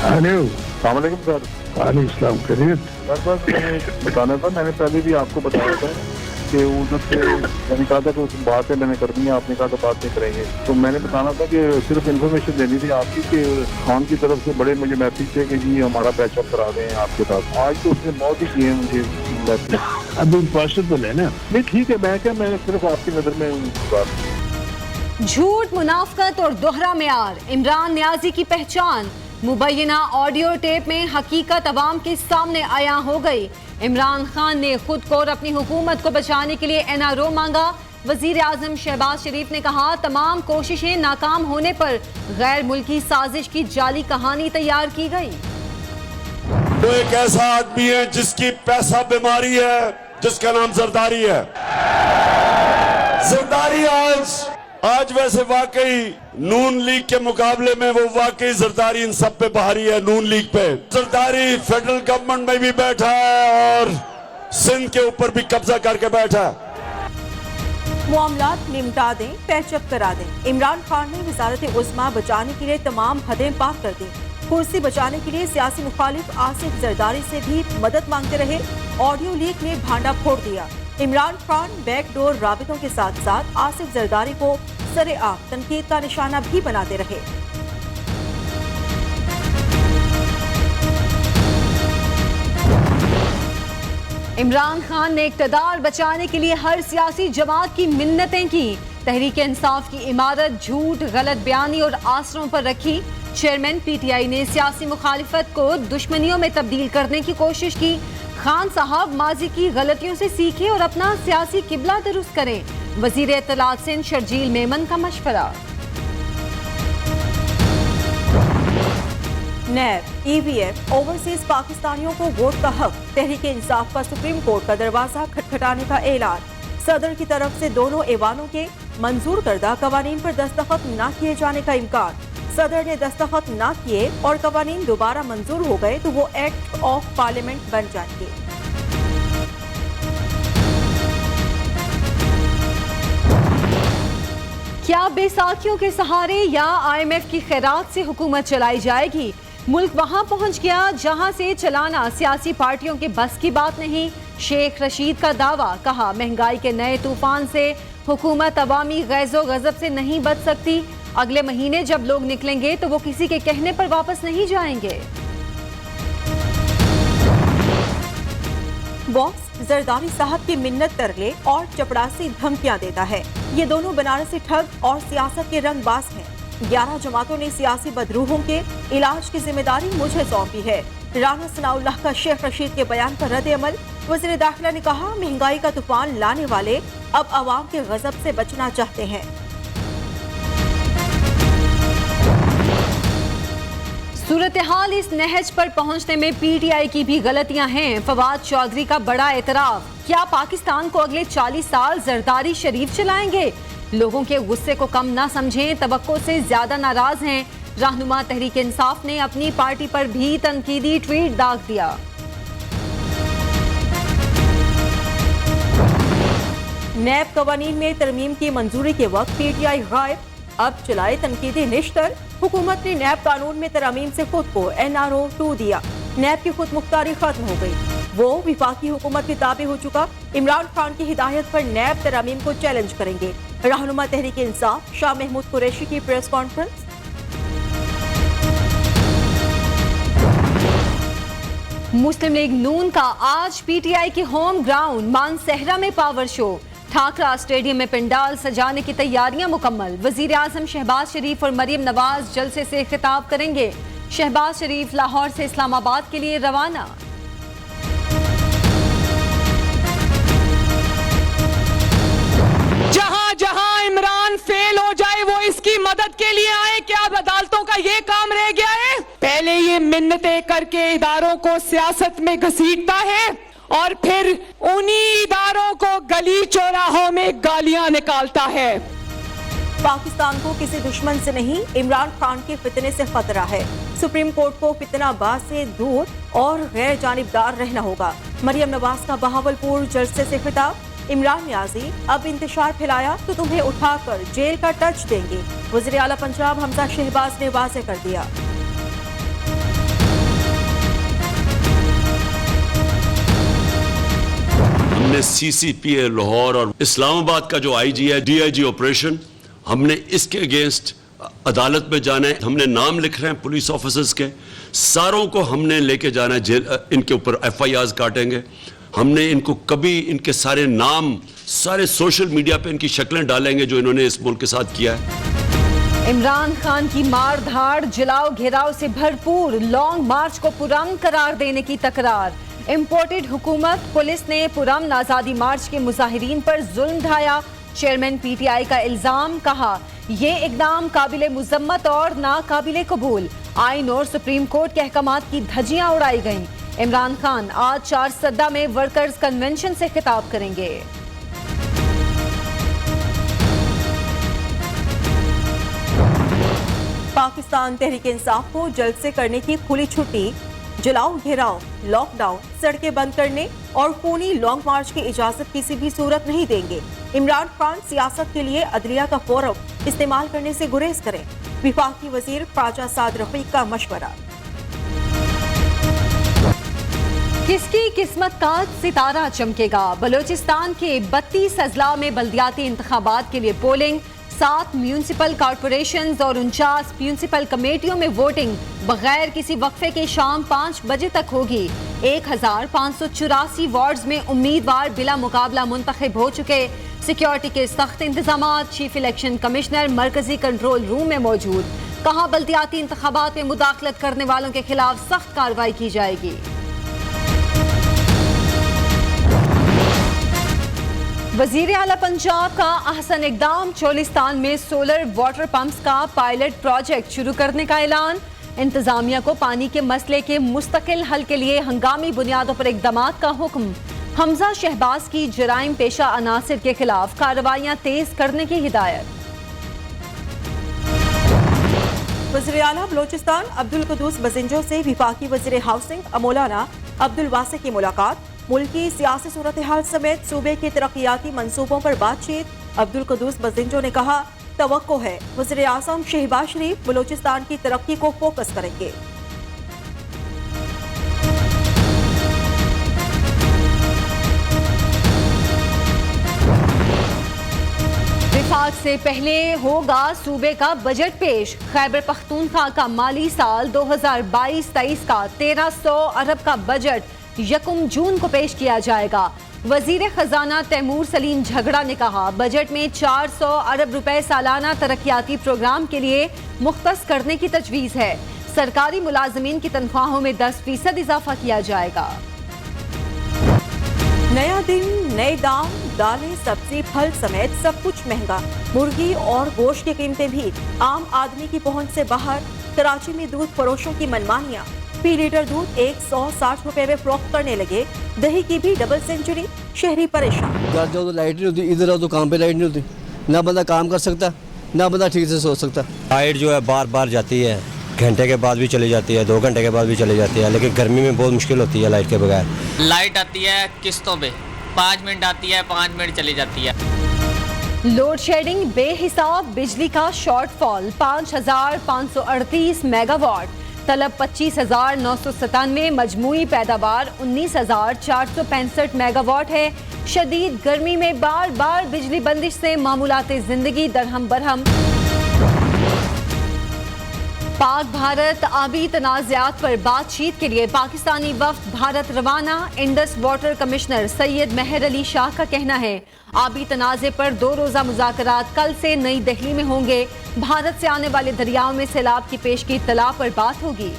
Hello, अस्सलाम वालेकुम sir. वालेकुम सलाम। खैरियत? सर बस मैंने बताना था, मैंने पहले भी आपको बताया था कि उधर से मैंने कहा था कि उस बात है मैंने करनी है, आपने कहा था बात नहीं करेंगे। तो मैंने बताना था कि सिर्फ इन्फॉर्मेशन देनी थी आपकी कि खान की तरफ से बड़े मुझे मैसेज थे कि जी हमारा पैचअप करा दें आपके साथ। आज तो उसने बहुत ही किए मुझे मैसेज। अभी पॉसिबल है ना? नहीं ठीक है, मैं सिर्फ आपकी नज़र में बात। झूठ, मुनाफकत और दोहरा मेयार इमरान नियाजी की पहचान। मुबैना ऑडियो टेप में हकीकत अवाम के सामने आया हो गई। इमरान खान ने खुद को और अपनी हुकूमत को बचाने के लिए NRO मांगा। वजीर आजम शहबाज शरीफ ने कहा तमाम कोशिशें नाकाम होने पर गैर मुल्की साजिश की जाली कहानी तैयार की गई। वो एक ऐसा आदमी है जिसकी पैसा बीमारी है, जिसका नाम जरदारी है। जरदारी आज वैसे वाकई नून लीग के मुकाबले में वो वाकई जरदारी इन सब पे भारी है। नून लीग पे जरदारी फेडरल गवर्नमेंट में भी बैठा है और सिंध के ऊपर भी कब्जा करके बैठा है। मामलात निमटा दें, पैचअप करा दें। इमरान खान ने वजारत उस्मा बचाने के लिए तमाम हदें पार कर दी। कुर्सी बचाने के लिए सियासी मुखालिफ आसिफ जरदारी से भी मदद मांगते रहे। ऑडियो लीक ने भांडा फोड़ दिया। इमरान खान बैकडोर राबितों के साथ साथ आसिफ जरदारी को सरेआम तनकीद का निशाना भी बनाते रहे। इमरान खान ने इक़्तिदार बचाने के लिए हर सियासी जमात की मिन्नतें की। तहरीक इंसाफ की इमारत झूठ, गलत बयानी और आसरों पर रखी। चेयरमैन PTI ने सियासी मुखालिफत को दुश्मनियों में तब्दील करने की कोशिश की। खान साहब माजी की गलतियों से सीखें और अपना सियासी किबला दुरुस्त करें। वजीर इत्तलात सिंध शर्जील मेमन का मशवरा। नैब, EVF, ओवरसीज पाकिस्तानियों को वोट का हक। तहरीक इंसाफ का सुप्रीम कोर्ट का दरवाजा खटखटाने का ऐलान। सदर की तरफ से दोनों ऐवानों के मंजूर करदा कवानीन पर दस्तखत न किए जाने का इम्कान। सदर ने दस्तखत न किए और कवानीन दोबारा मंजूर हो गए तो वो एक्ट ऑफ पार्लियामेंट बन जाएंगे। क्या बैसाखियों के सहारे या IMF की खैरात से हुकूमत चलाई जाएगी? मुल्क वहां पहुंच गया जहां से चलाना सियासी पार्टियों के बस की बात नहीं। शेख रशीद का दावा, कहा महंगाई के नए तूफान से हुकूमत अवामी गैज़ो गज़ब से नहीं बच सकती। अगले महीने जब लोग निकलेंगे तो वो किसी के कहने पर वापस नहीं जाएंगे। बॉस जरदारी साहब की मिन्नत तरले और चपड़ासी धमकियां देता है। ये दोनों बनारसी ठग और सियासत के रंगबाज हैं। 11 जमातों ने सियासी बदरूहों के इलाज की जिम्मेदारी मुझे सौंपी है। राना सनाउल्लाह का शेख रशीद के बयान पर रद्द अमल। वज़ीर दाखिला ने कहा महंगाई का तूफान लाने वाले अब अवाम के गजब से बचना चाहते हैं। सूरत हाल इस नहज पर पहुंचने में PTI की भी गलतियां हैं। फवाद चौधरी का बड़ा एतराफ। क्या पाकिस्तान को अगले 40 साल जरदारी शरीफ चलाएंगे? लोगों के गुस्से को कम ना समझें, तवक्को से ज्यादा नाराज हैं। रहनुमा तहरीक इंसाफ ने अपनी पार्टी पर भी तनकीदी ट्वीट दाग दिया। नैब कवानीन में तरमीम की मंजूरी के वक्त PTI गायब, अब चलाए तनकीदी निश्तर। हुकूमत ने नैब कानून में तरमीम से खुद को NRO 2 दिया। नैब की खुद मुख्तारी खत्म हो गई, वो विफाकी हुकूमत के ताबे हो चुका। इमरान खान की हिदायत पर नैब तरमीम को चैलेंज करेंगे। रहनुमा तहरीक इंसाफ शाह महमूद कुरैशी की प्रेस कॉन्फ्रेंस। मुस्लिम लीग नून का आज PTI के होम ग्राउंड मानसहरा में पावर शो। ठाकरा स्टेडियम में पंडाल सजाने की तैयारियां मुकम्मल। वजीर आजम शहबाज शरीफ और मरियम नवाज जलसे से खिताब करेंगे। शहबाज शरीफ लाहौर से इस्लामाबाद के लिए रवाना। जहां जहां इमरान फेल हो जाए वो इसकी मदद के लिए आए, क्या अदालतों का ये काम रह गया है? पहले ये मिन्नतें करके इदारों को सियासत में घसीटता है और फिर उन्हीं इदारों को गली चौराहों में गालियां निकालता है। पाकिस्तान को किसी दुश्मन से नहीं, इमरान खान के फितने से खतरा है। सुप्रीम कोर्ट को फितनाबाज से दूर और गैर जानिबदार रहना होगा। मरियम नवाज का बहावलपुर जलसे से खिताब। इमरान नियाजी, अब इंतशार फैलाया तो तुम्हें उठाकर जेल का टच देंगे। वज़ीर आला पंजाब हमजा शहबाज ने वाज़ेह कर दिया। ہم نے CCPA لاہور اور اسلام آباد کا جو IG ہے DIG آپریشن, ہم نے اس کے اگینسٹ عدالت میں جانا ہے. ہم نے نام لکھ رہے ہیں پولیس آفیسرز کے, ساروں کو ہم نے لے کے جانا ہے, ان کے اوپر FIRs کاٹیں گے. ہم نے ان کو کبھی ان کے سارے نام سارے سوشل میڈیا پہ ان کی شکلیں ڈالیں گے جو انہوں نے اس ملک کے ساتھ کیا ہے. عمران خان کی مار دھاڑ, جلاؤ گھیراؤ سے بھرپور لانگ مارچ کو پرامن قرار دینے کی تکرار. امپورٹڈ حکومت پولیس نے پرامن آزادی مارچ کے مظاہرین پر ظلم ڈھایا. چیئرمین PTI کا الزام, کہا یہ اقدام قابل مذمت اور ناقابل قبول. آئین اور سپریم کورٹ کے احکامات کی دھجیاں اڑائی گئیں. عمران خان آج چارسدہ میں ورکرز کنونشن سے خطاب کریں گے. پاکستان تحریک انصاف کو جلسے کرنے کی کھلی چھٹی. جلاؤ گھیراؤ, لاک ڈاؤن, سڑکیں بند کرنے اور خونی لانگ مارچ کی اجازت کسی بھی صورت نہیں دیں گے. عمران خان سیاست کے لیے عدلیہ کا فورم استعمال کرنے سے گریز کریں. وفاقی وزیر خواجہ سعد رفیق کا مشورہ. کس کی قسمت کا ستارہ چمکے گا؟ بلوچستان کے 32 اضلاع میں بلدیاتی انتخابات کے لیے پولنگ. 7 میونسپل کارپوریشنز اور 49 میونسپل کمیٹیوں میں ووٹنگ بغیر کسی وقفے کے شام 5 بجے تک ہوگی. 1584 وارڈز میں امیدوار بلا مقابلہ منتخب ہو چکے. سیکیورٹی کے سخت انتظامات. چیف الیکشن کمشنر مرکزی کنٹرول روم میں موجود. کہا بلدیاتی انتخابات میں مداخلت کرنے والوں کے خلاف سخت کارروائی کی جائے گی. وزیر اعلیٰ پنجاب کا احسن اقدام. چولستان میں سولر واٹر پمپس کا پائلٹ پروجیکٹ شروع کرنے کا اعلان. انتظامیہ کو پانی کے مسئلے کے مستقل حل کے لیے ہنگامی بنیادوں پر اقدامات کا حکم. حمزہ شہباز کی جرائم پیشہ عناصر کے خلاف کارروائیاں تیز کرنے کی ہدایت. وزیر اعلیٰ بلوچستان عبدالقدوس بزنجو سے وفاقی وزیر ہاؤسنگ مولانا عبدالواسع کی ملاقات. ملکی سیاسی صورتحال سمیت صوبے کے ترقیاتی منصوبوں پر بات چیت. عبدالقدوس بزنجو نے کہا توقع ہے وزیر اعظم شہباز شریف بلوچستان کی ترقی کو فوکس کریں گے. وفاق سے پہلے ہوگا صوبے کا بجٹ پیش. خیبر پختونخوا کا مالی سال 2022-23 کا 1300 ارب کا بجٹ 1 جون کو پیش کیا جائے گا. وزیر خزانہ تیمور سلیم جھگڑا نے کہا بجٹ میں 400 ارب روپے سالانہ ترقیاتی پروگرام کے لیے مختص کرنے کی تجویز ہے. سرکاری ملازمین کی تنخواہوں میں 10% اضافہ کیا جائے گا. نیا دن نئے دام. دالیں, سبزی, پھل سمیت سب کچھ مہنگا. مرغی اور گوشت کی قیمتیں بھی عام آدمی کی پہنچ سے باہر. کراچی میں دودھ فروشوں کی منمانیاں. فی لیٹر دودھ 160 روپے میں فروخت کرنے لگے. دہی کی بھی ڈبل سینچری. شہری پریشان. گھر جاؤ تو لائٹ نہیں ہوتی, ادھر آؤ تو کام پہ لائٹ نہیں ہوتی. نہ بندہ کام کر سکتا, نہ بندہ ٹھیک سے سو سکتا. لائٹ جو ہے بار بار جاتی ہے, گھنٹے کے بعد بھی چلی جاتی ہے, 2 گھنٹے کے بعد بھی چلی جاتی ہے. لیکن گرمی میں بہت مشکل ہوتی ہے لائٹ کے بغیر. لائٹ آتی ہے قسطوں پہ, 5 منٹ آتی ہے, 5 منٹ چلی جاتی ہے. لوڈ شیڈنگ, بے حساب بجلی کا شارٹ فال. 5538 mega what. طلب 25,997. مجموعی پیداوار 19,465 میگا واٹ ہے. شدید گرمی میں بار بار بجلی بندش سے معمولات زندگی درہم برہم. پاک بھارت آبی تنازعات پر بات چیت کے لیے پاکستانی وفد بھارت روانہ. انڈس واٹر کمشنر سید مہر علی شاہ کا کہنا ہے آبی تنازع پر 2 روزہ مذاکرات کل سے نئی دہلی میں ہوں گے. بھارت سے آنے والے دریاؤں میں سیلاب کی پیشگی اطلاع پر بات ہوگی.